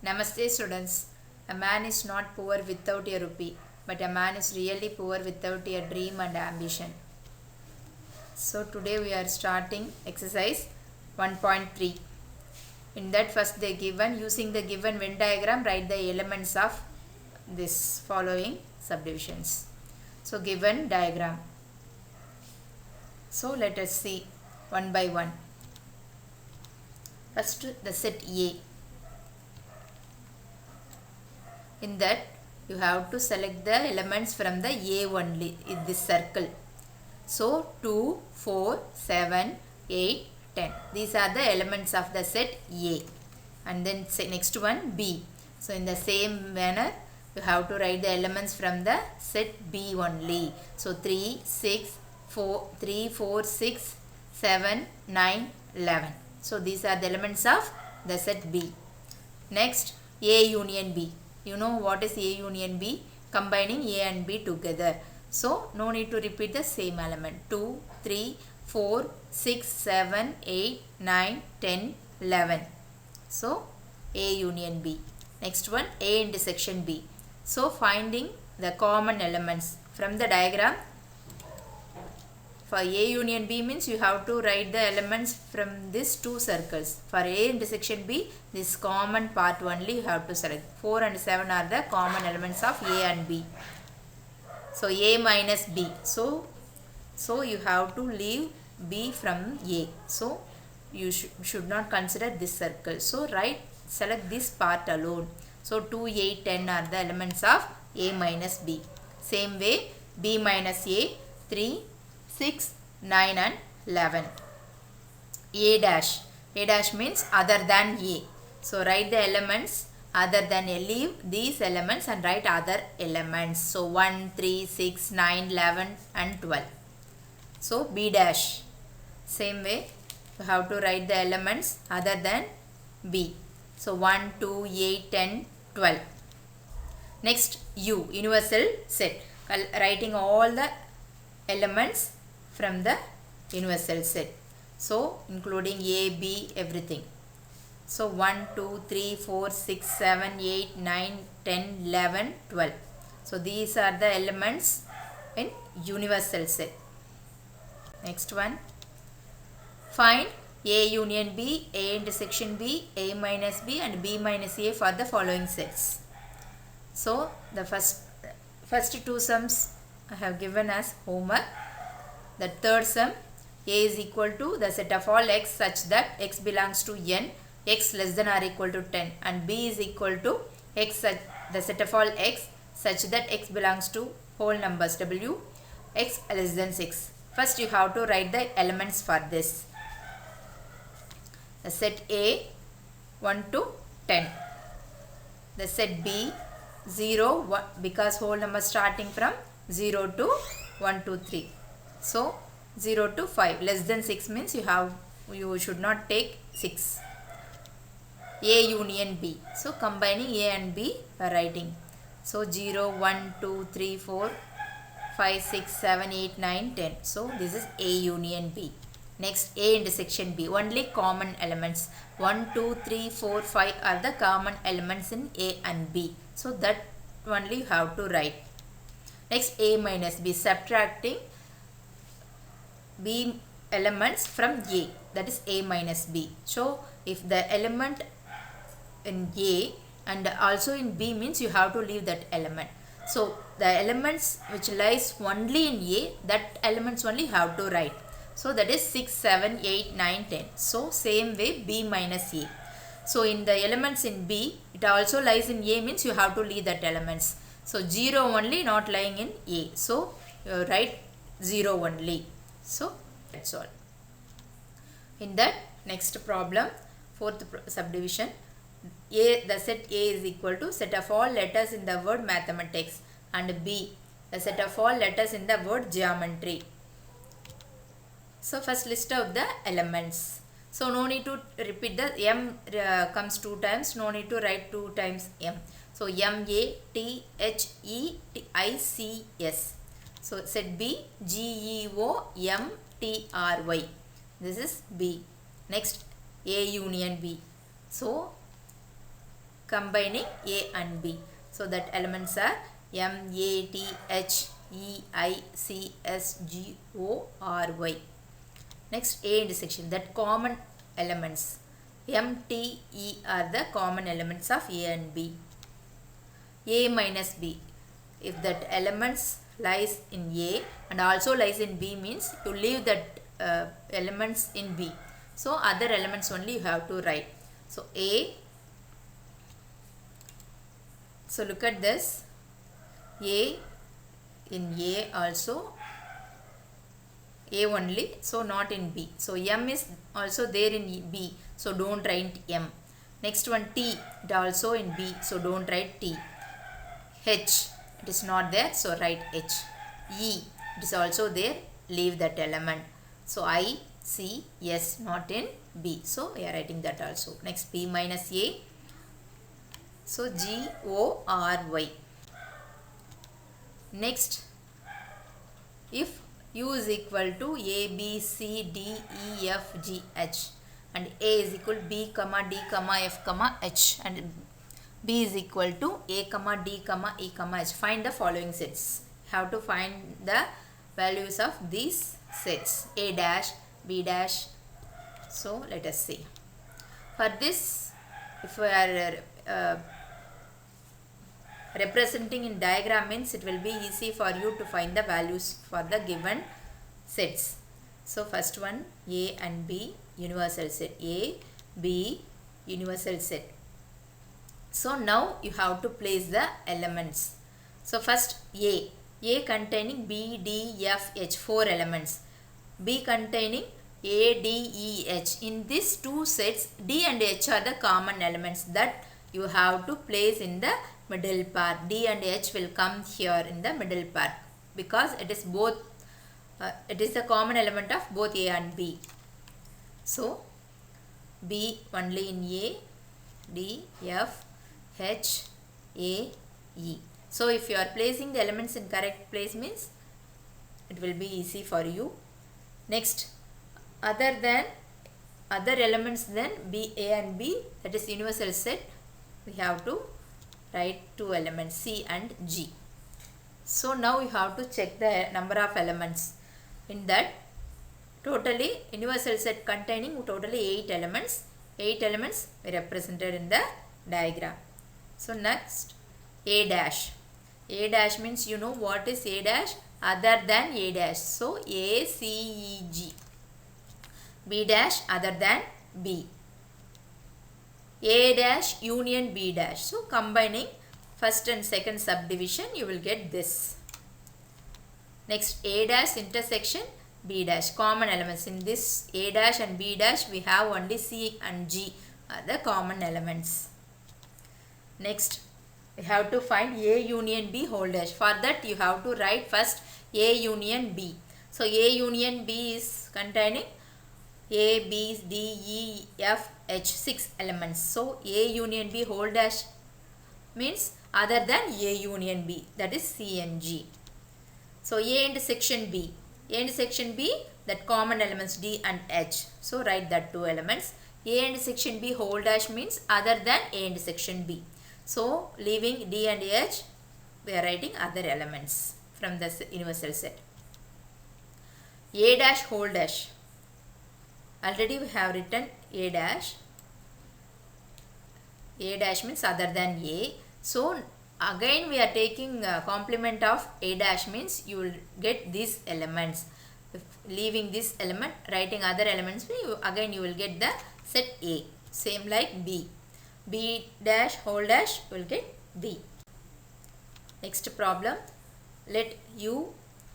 Namaste students. A man is not poor without a rupee, but a man is really poor without a dream and ambition. So today we are starting exercise 1.3. In that first they given, using the given Venn diagram, write the elements of this following subdivisions. So given diagram. So let us see one by one. First the set A. In that you have to select the elements from the A only in this circle. So 2, 4, 7, 8, 10. These are the elements of the set A. And then next one B. So in the same manner you have to write the elements from the set B only. So 3, 6, 4, 6, 7, 9, 11. So these are the elements of the set B. Next A union B. You know what is A union B? Combining A and B together. So no need to repeat the same element. 2, 3, 4, 6, 7, 8, 9, 10, 11. So A union B. Next one A intersection B. So finding the common elements from the diagram. For A union B means you have to write the elements from these two circles. For A intersection B, this common part only you have to select. 4 and 7 are the common elements of A and B. So A minus B. So you have to leave B from A. So you should not consider this circle. So select this part alone. So 2, 8, 10 are the elements of A minus B. Same way B minus A, 3, 6, 9 and 11. A dash. A dash means other than A. So write the elements other than A. Leave these elements and write other elements. So 1, 3, 6, 9, 11 and 12. So B dash. Same way you have to write the elements other than B. So 1, 2, 8, 10, 12. Next U, universal set. Writing all the elements from the universal set. So including A, B, everything. So 1, 2, 3, 4, 6, 7, 8, 9, 10, 11, 12. So these are the elements in universal set. Next one. Find A union B, A intersection B, A minus B and B minus A for the following sets. So the first two sums I have given as homework. The third sum, A is equal to the set of all x such that x belongs to n, x less than or equal to 10, and B is equal to x the set of all x such that x belongs to whole numbers w, x less than 6. First you have to write the elements for this. The set A 1 to 10. The set B 0, 1, because whole number starting from 0 to 1, 2, 3. So 0 to 5. Less than 6 means you should not take 6. A union B. So combining A and B writing. So 0, 1, 2, 3, 4, 5, 6, 7, 8, 9, 10. So this is A union B. Next A intersection B. Only common elements. 1, 2, 3, 4, 5 are the common elements in A and B. So that only you have to write. Next A minus B. Subtracting B elements from A, that is A minus B. So if the element in A and also in B means you have to leave that element. So the elements which lies only in A, that elements only have to write. So that is 6, 7, 8, 9, 10. So same way B minus A. So in the elements in B, it also lies in A means you have to leave that elements. So 0 only not lying in A. So you write 0 only. So that's all. In that next problem, fourth subdivision, A, the set A is equal to set of all letters in the word mathematics, and B, the set of all letters in the word geometry. So first list of the elements. So no need to repeat the M comes 2 times, no need to write 2 times M. So M A T H E T I C S. So set B G E O M T R Y. This is B. Next A union B. So combining A and B. So that elements are M, A, T, H, E, I, C, S, G, O, R, Y. Next, A intersection, that common elements. M, T, E are the common elements of A and B. A minus B, if that elements lies in A and also lies in B means you leave that elements in B. So other elements only you have to write. So A, so look at this, A in A also, A only, so not in B. So M is also there in B, so don't write M. Next one T, it also in B, so don't write T. H, it is not there, so write H. E, it is also there, leave that element. So I, C, S, not in B, so we are writing that also. Next B minus A, so G, O, R, Y. Next, if U is equal to A, B, C, D, E, F, G, H and A is equal to B, comma, D, comma, F, comma, H and B is equal to A, comma, D, comma, E, comma, H. Find the following sets. Have to find the values of these sets. A dash, B dash. So let us see. For this, if we are representing in diagram means it will be easy for you to find the values for the given sets. So first one, A and B universal set. A, B universal set. So now you have to place the elements. So first A containing B, D, F, H, 4 elements. B containing A, D, E, H. In these two sets, D and H are the common elements that you have to place in the middle part. D and H will come here in the middle part because it is both, it is the common element of both A and B. So B only in A, D, F, H, A, E. So if you are placing the elements in correct place means it will be easy for you. Next, other elements than B, A and B, that is universal set, we have to write 2 elements C and G. So now you have to check the number of elements. In that, totally universal set containing totally 8 elements. 8 elements we represented in the diagram. So next, A dash. A dash means you know what is A dash other than A dash. So A, C, E, G. B dash other than B. A dash union B dash. So combining first and second subdivision you will get this. Next, A dash intersection B dash, common elements. In this A dash and B dash we have only C and G are the common elements. Next, we have to find A union B whole dash. For that you have to write first A union B. So A union B is containing A, B, D, E, F, H, 6 elements. So A union B whole dash means other than A union B, that is C and G. So A intersection B. A intersection B, that common elements D and H. So write that 2 elements. A intersection B whole dash means other than A intersection B. So leaving D and H, we are writing other elements from the universal set. A dash whole dash. Already we have written A dash. A dash means other than A. So again we are taking complement of A dash means you will get these elements. If leaving this element, writing other elements, again you will get the set A. Same like B. B dash whole dash will get B. Next problem. Let U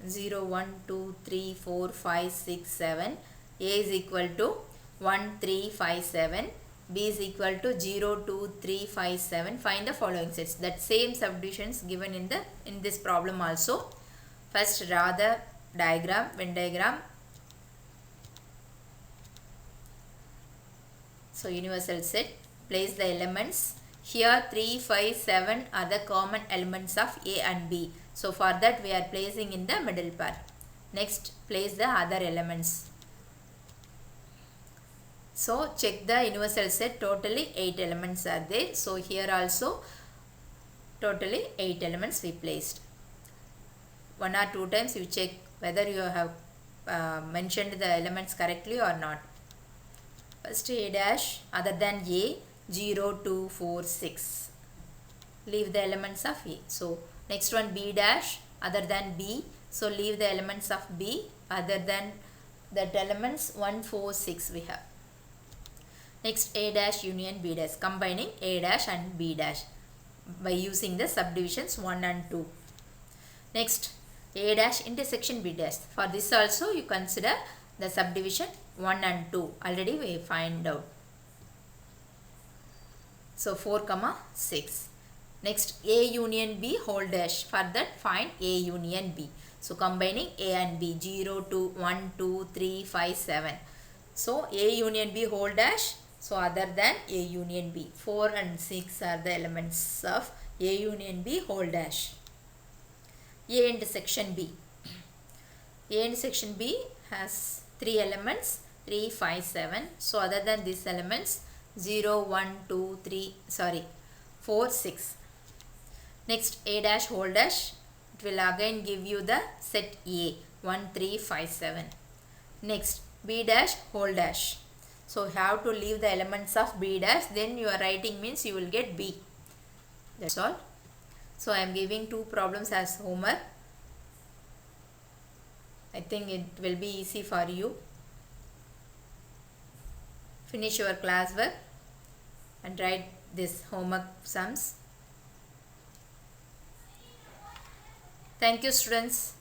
0, 1, 2, 3, 4, 5, 6, 7. A is equal to 1, 3, 5, 7. B is equal to 0, 2, 3, 5, 7. Find the following sets. That same subdivisions given in this problem also. First draw the diagram, Venn diagram. So universal set. Place the elements. Here 3, 5, 7 are the common elements of A and B. So for that we are placing in the middle part. Next, place the other elements. So check the universal set, totally 8 elements are there. So here also totally 8 elements we placed. One or two times you check whether you have mentioned the elements correctly or not. First A dash other than A 0, 2, 4, 6. Leave the elements of A. So next one B dash other than B. So leave the elements of B other than that elements 1, 4, 6 we have. Next A dash union B dash, combining A dash and B dash by using the subdivisions 1 and 2. Next A dash intersection B dash. For this also you consider the subdivision 1 and 2. Already we find out. So 4, 6. Next A union B whole dash. For that find A union B. So combining A and B 0, 2, 1, 2, 3, 5, 7. So A union B whole dash. So other than A union B. 4 and 6 are the elements of A union B whole dash. A intersection B. A intersection B has 3 elements 3, 5, 7. So other than these elements 0, 1, 2, 3, 4, 6. Next A dash whole dash. It will again give you the set A 1, 3, 5, 7. Next B dash whole dash. So you have to leave the elements of B dash, then your writing means you will get B. That's all. So I am giving 2 problems as homework. I think it will be easy for you. Finish your classwork and write this homework sums. Thank you, students.